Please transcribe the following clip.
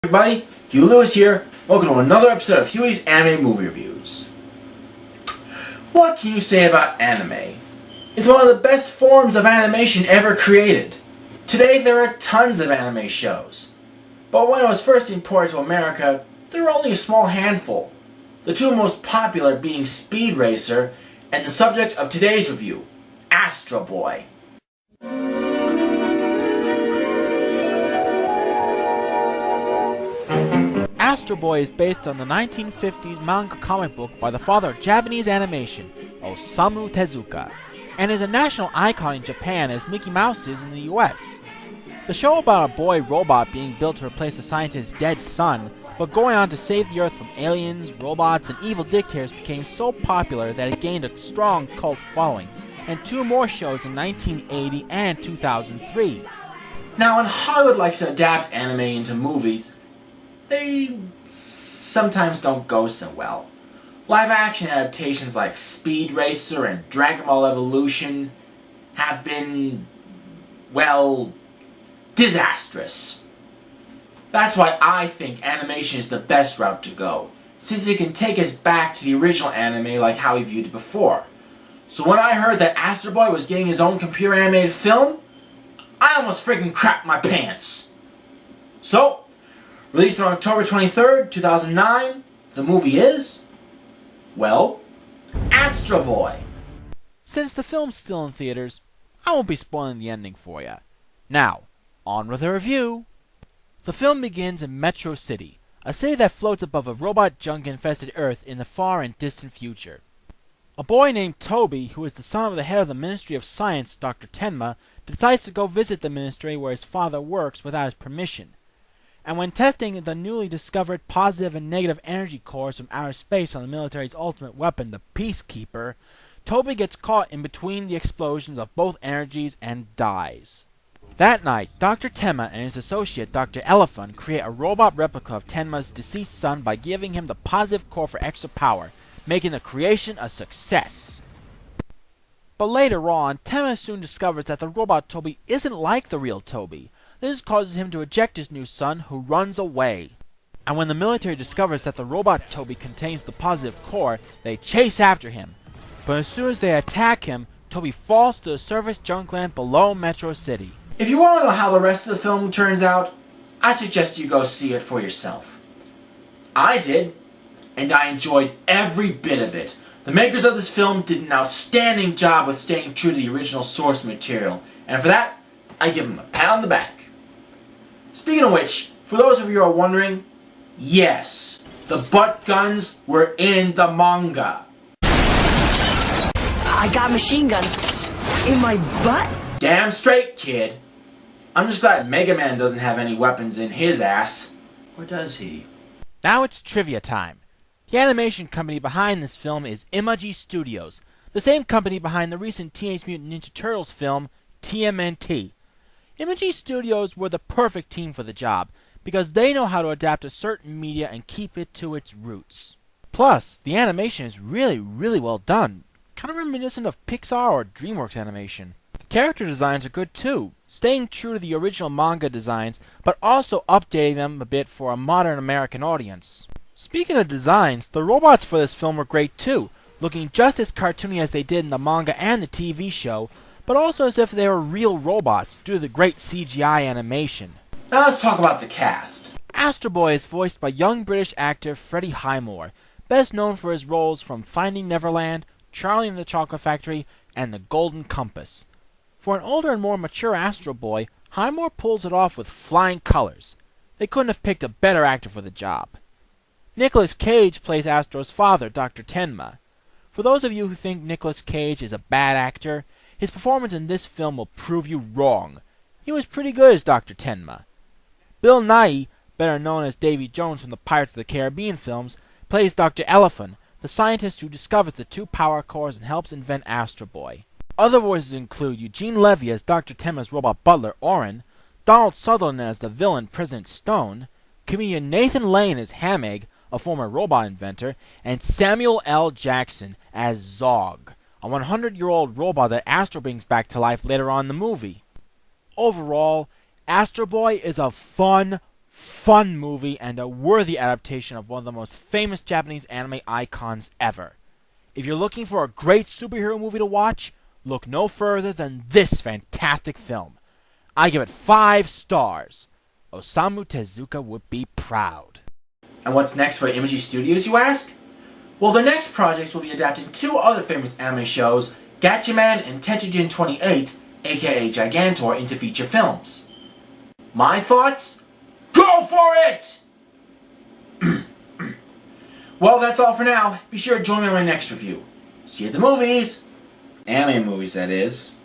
Everybody, Hugh Lewis here. Welcome to another episode of Huey's Anime Movie Reviews. What can you say about anime? It's one of the best forms of animation ever created. Today there are tons of anime shows. But when it was first imported to America, there were only a small handful. The two most popular being Speed Racer and the subject of today's review, Astro Boy. Astro Boy is based on the 1950s manga comic book by the father of Japanese animation, Osamu Tezuka, and is a national icon in Japan as Mickey Mouse is in the US. The show about a boy robot being built to replace a scientist's dead son, but going on to save the Earth from aliens, robots, and evil dictators became so popular that it gained a strong cult following, and two more shows in 1980 and 2003. Now, when Hollywood likes to adapt anime into movies, they sometimes don't go so well. Live-action adaptations like Speed Racer and Dragon Ball Evolution have been, well, disastrous. That's why I think animation is the best route to go, since it can take us back to the original anime like how we viewed it before. So when I heard that Astro Boy was getting his own computer-animated film, I almost freaking crapped my pants. So, released on October 23rd, 2009, the movie is, well, Astro Boy. Since the film's still in theaters, I won't be spoiling the ending for you. Now, on with the review. The film begins in Metro City, a city that floats above a robot junk-infested Earth in the far and distant future. A boy named Toby, who is the son of the head of the Ministry of Science, Dr. Tenma, decides to go visit the ministry where his father works without his permission. And when testing the newly discovered positive and negative energy cores from outer space on the military's ultimate weapon, the Peacekeeper, Toby gets caught in between the explosions of both energies and dies. That night, Dr. Tenma and his associate Dr. Elephant create a robot replica of Tenma's deceased son by giving him the positive core for extra power, making the creation a success. But later on, Tenma soon discovers that the robot Toby isn't like the real Toby. This causes him to eject his new son, who runs away. And when the military discovers that the robot Toby contains the positive core, they chase after him. But as soon as they attack him, Toby falls to the surface junkland below Metro City. If you want to know how the rest of the film turns out, I suggest you go see it for yourself. I did, and I enjoyed every bit of it. The makers of this film did an outstanding job with staying true to the original source material, and for that, I give them a pat on the back. Speaking of which, for those of you who are wondering, yes, the butt guns were in the manga. I got machine guns in my butt? Damn straight, kid. I'm just glad Mega Man doesn't have any weapons in his ass. Or does he? Now it's trivia time. The animation company behind this film is Imagi Studios, the same company behind the recent Teenage Mutant Ninja Turtles film, TMNT. Imagi Studios were the perfect team for the job, because they know how to adapt a certain media and keep it to its roots. Plus, the animation is really well done, kind of reminiscent of Pixar or DreamWorks animation. The character designs are good too, staying true to the original manga designs, but also updating them a bit for a modern American audience. Speaking of designs, the robots for this film were great too, looking just as cartoony as they did in the manga and the TV show, but also as if they were real robots due to the great CGI animation. Now let's talk about the cast. Astro Boy is voiced by young British actor Freddie Highmore, best known for his roles from Finding Neverland, Charlie and the Chocolate Factory, and The Golden Compass. For an older and more mature Astro Boy, Highmore pulls it off with flying colors. They couldn't have picked a better actor for the job. Nicolas Cage plays Astro's father, Dr. Tenma. For those of you who think Nicolas Cage is a bad actor, his performance in this film will prove you wrong. He was pretty good as Dr. Tenma. Bill Nighy, better known as Davy Jones from the Pirates of the Caribbean films, plays Dr. Elephant, the scientist who discovers the two power cores and helps invent Astro Boy. Other voices include Eugene Levy as Dr. Tenma's robot butler, Orin, Donald Sutherland as the villain, President Stone, comedian Nathan Lane as Hamegg, a former robot inventor, and Samuel L. Jackson as Zog, a 100-year-old robot that Astro brings back to life later on in the movie. Overall, Astro Boy is a fun, fun movie and a worthy adaptation of one of the most famous Japanese anime icons ever. If you're looking for a great superhero movie to watch, look no further than this fantastic film. I give it 5 stars. Osamu Tezuka would be proud. And what's next for Imagi Studios, you ask? Well, their next projects will be adapting 2 other famous anime shows, Gatchaman and Tetsujin 28, aka Gigantor, into feature films. My thoughts? Go for it! Well, that's all for now. Be sure to join me on my next review. See you at the movies! Anime movies, that is.